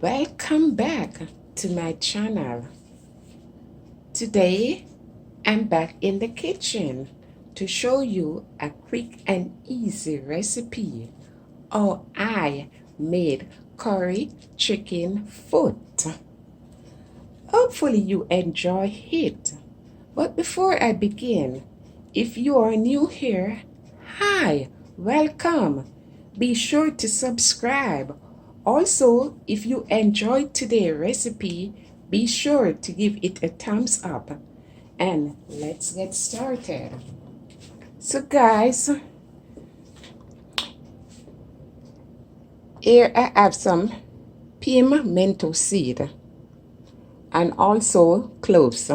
Welcome back to my channel. Today I'm back in the kitchen to show you a quick and easy recipe how I made curry chicken foot. Hopefully you enjoy it. But before I begin, if you are new here, hi, welcome. Be sure to subscribe. Also, if you enjoyed today's recipe, be sure to give it a thumbs up. And let's get started. So guys, here I have some pimento seed and also cloves.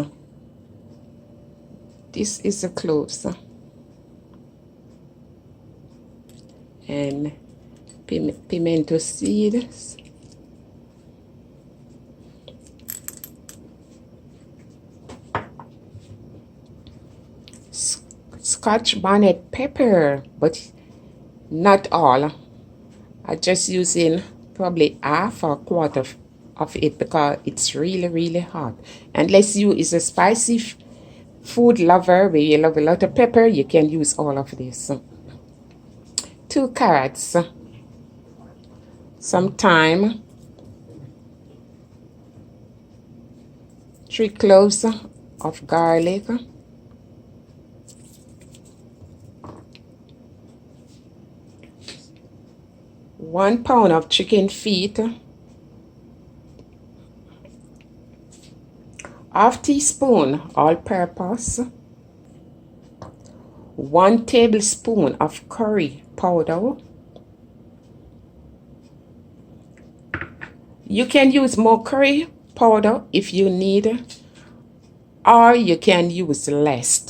This is the cloves and pimento seeds, Scotch bonnet pepper, but not all. I'm just using probably half or a quarter of it because it's really hot. Unless you is a spicy food lover where you love a lot of pepper, you can use all of this. 2 carrots, some thyme, 3 cloves of garlic, 1 pound of chicken feet, half teaspoon all-purpose, 1 tablespoon of curry powder. You can use more curry powder if you need, or you can use less.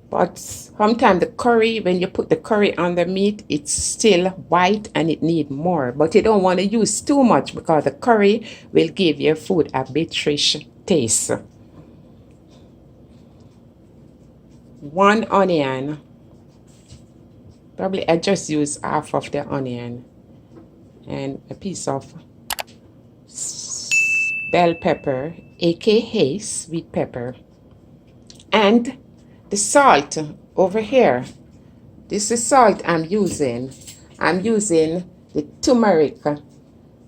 But sometimes the curry, when you put the curry on the meat, it's still white and it needs more. But you don't want to use too much because the curry will give your food a biterish taste. 1 onion. Probably I just use half of the onion. And a piece of bell pepper, aka sweet pepper. And the salt over here. This is salt I'm using. I'm using the turmeric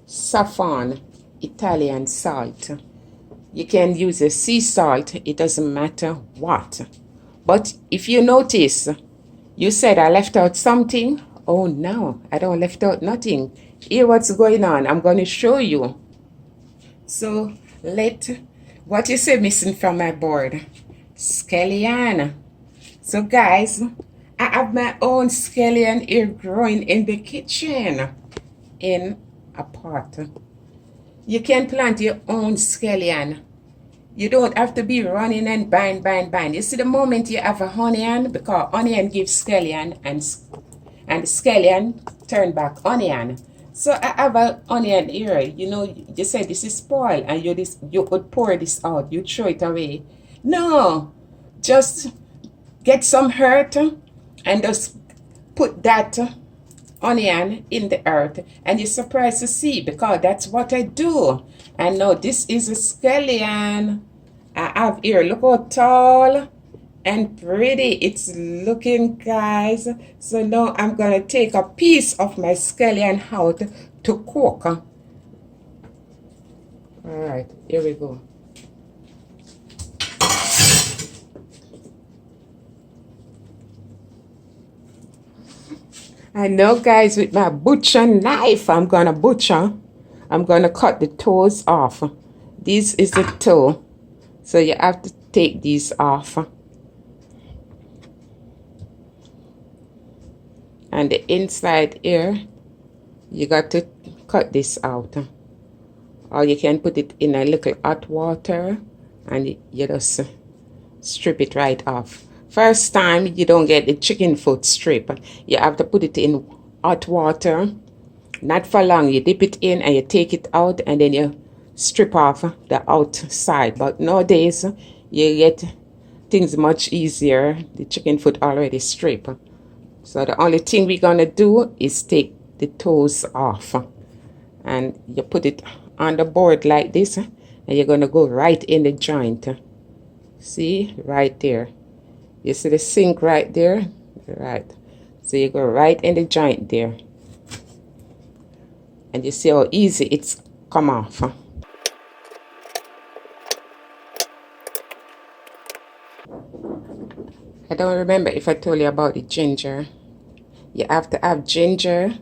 saffron Italian salt. You can use a sea salt, it doesn't matter what. But if you notice, you said I left out something. Oh no, I don't left out nothing. Here what's going on. I'm going to show you. So what you say missing from my board? Scallion. So guys, I have my own scallion here growing in the kitchen in a pot. You can plant your own scallion. You don't have to be running and bind. You see the moment you have a onion, because onion gives scallion and scallion turn back onion. So I have an onion here. You know, you said this is spoiled and you could pour this out. You throw it away. No, just get some earth and just put that onion in the earth and you're surprised to see, because that's what I do. And now this is a scallion I have here. Look how tall and pretty it's looking, guys. So now I'm gonna take a piece of my scallion out to cook. All right, here we go. I know, guys, with my butcher knife, I'm gonna cut the toes off. This is the toe, so you have to take these off. And the inside here, you got to cut this out. Or you can put it in a little hot water and you just strip it right off. First time you don't get the chicken foot strip. You have to put it in hot water, not for long. You dip it in and you take it out and then you strip off the outside. But nowadays you get things much easier. The chicken foot already stripped. So the only thing we're gonna do is take the toes off. and you put it on the board like this, and you're going to go right in the joint. See, right there. You see the sink right there? Right. So you go right in the joint there. And you see how easy it's come off. I don't remember if I told you about the ginger. You have to have ginger.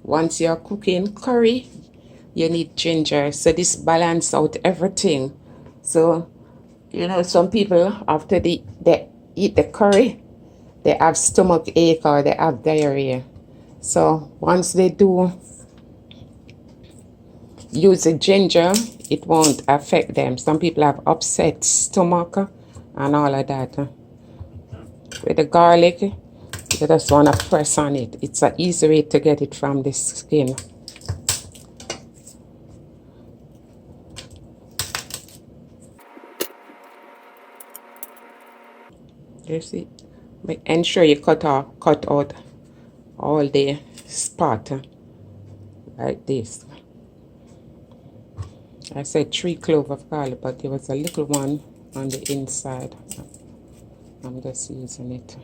Once you're cooking curry, you need ginger. So this balance out everything. So, you know, some people, after they eat the curry, they have stomach ache or they have diarrhea. So once they do use the ginger, it won't affect them. Some people have upset stomach and all of that. With the garlic, you just want to press on it. It's an easy way to get it from the skin. You see? Ensure you cut out all the spot like this. I said 3 cloves of garlic, but there was a little one on the inside. I'm just using it.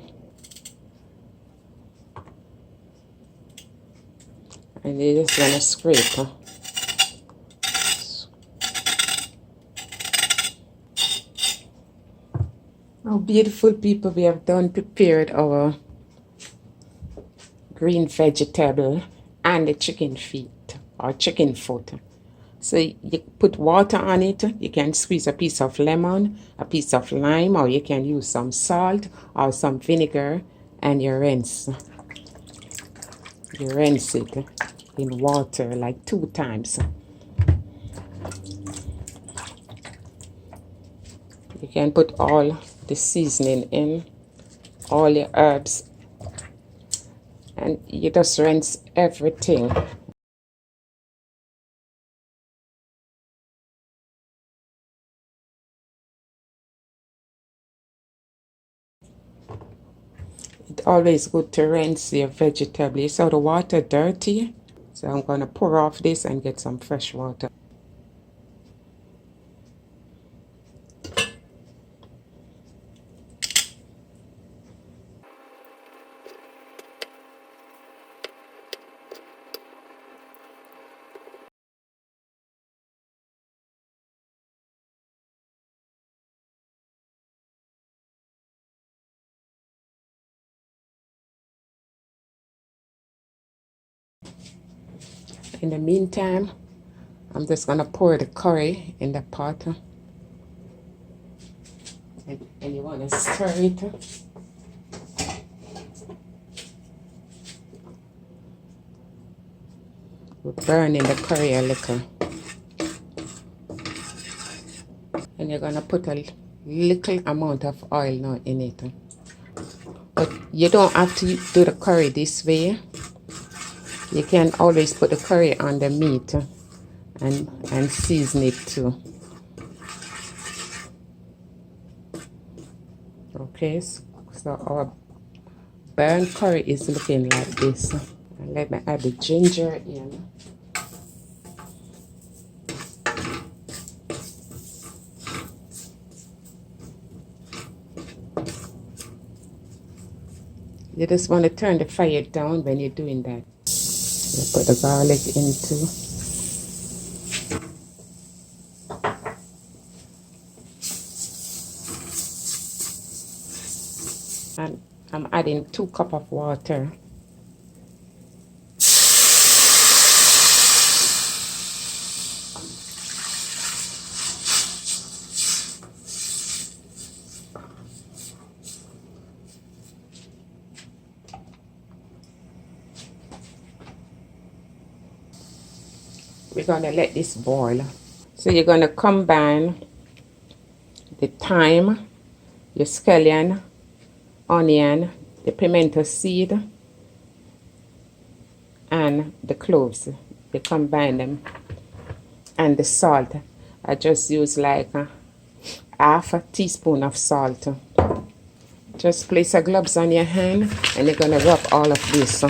And you just want to scrape. Oh, beautiful people, we have done prepared our green vegetable and the chicken feet or chicken foot. So you put water on it. You can squeeze a piece of lemon, a piece of lime, or you can use some salt or some vinegar, and you rinse. You rinse it in water like 2 times. You can put all the seasoning in, all the herbs, and you just rinse everything. It's always good to rinse your vegetable. You saw the water dirty, so I'm going to pour off this and get some fresh water. In the meantime, I'm just going to pour the curry in the pot. And you want to stir it. We're burning the curry a little. And you're going to put a little amount of oil now in it. But you don't have to do the curry this way. You can always put the curry on the meat and season it too. Okay, so our burnt curry is looking like this. And let me add the ginger in. You just want to turn the fire down when you're doing that. You put the garlic in too. And I'm adding 2 cups of water. We're going to let this boil. So you're going to combine the thyme, your scallion, onion, the pimento seed, and the cloves. You combine them. And the salt. I just use like half a teaspoon of salt. Just place your gloves on your hand and you're going to rub all of this.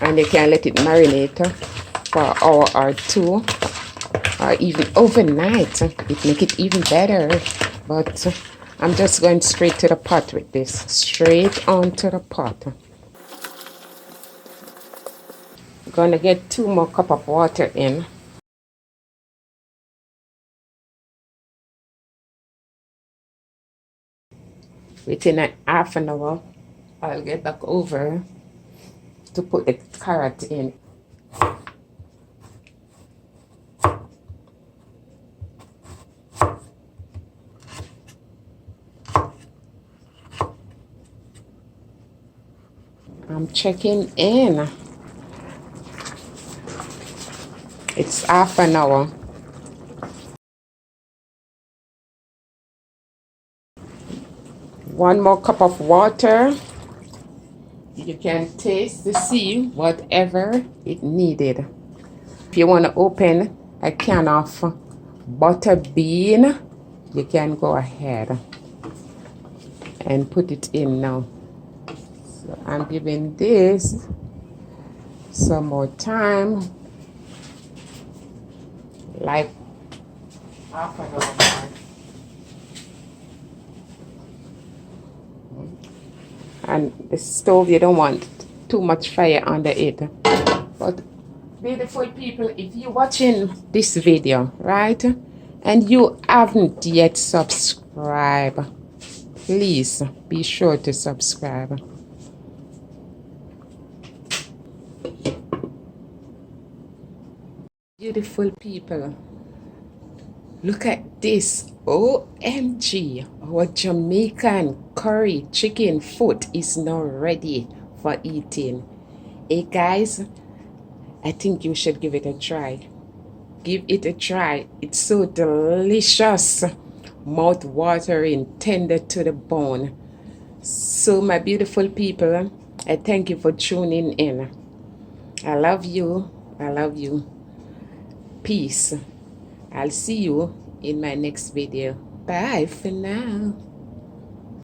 And you can let it marinate for an hour or two, or even overnight. It make it even better. But I'm just going straight to the pot with this. Straight onto the pot. I'm gonna get 2 more cups of water in. Within an half an hour, I'll get back over to put the carrot in. I'm checking in. It's half an hour. One more cup of water. You can taste to see whatever it needed. If you want to open a can of butter bean, you can go ahead and put it in now. So I'm giving this some more time, like half an hour. And the stove, you don't want too much fire under it. But beautiful people, if you're watching this video, right, and you haven't yet subscribed, please be sure to subscribe. Beautiful people, look at this. OMG, our Jamaican curry chicken foot is now ready for eating. Hey guys, I think you should give it a try. Give it a try. It's so delicious, mouth-watering, tender to the bone. So my beautiful people, I thank you for tuning in. I love you. I love you. Peace. I'll see you in my next video. Bye for now.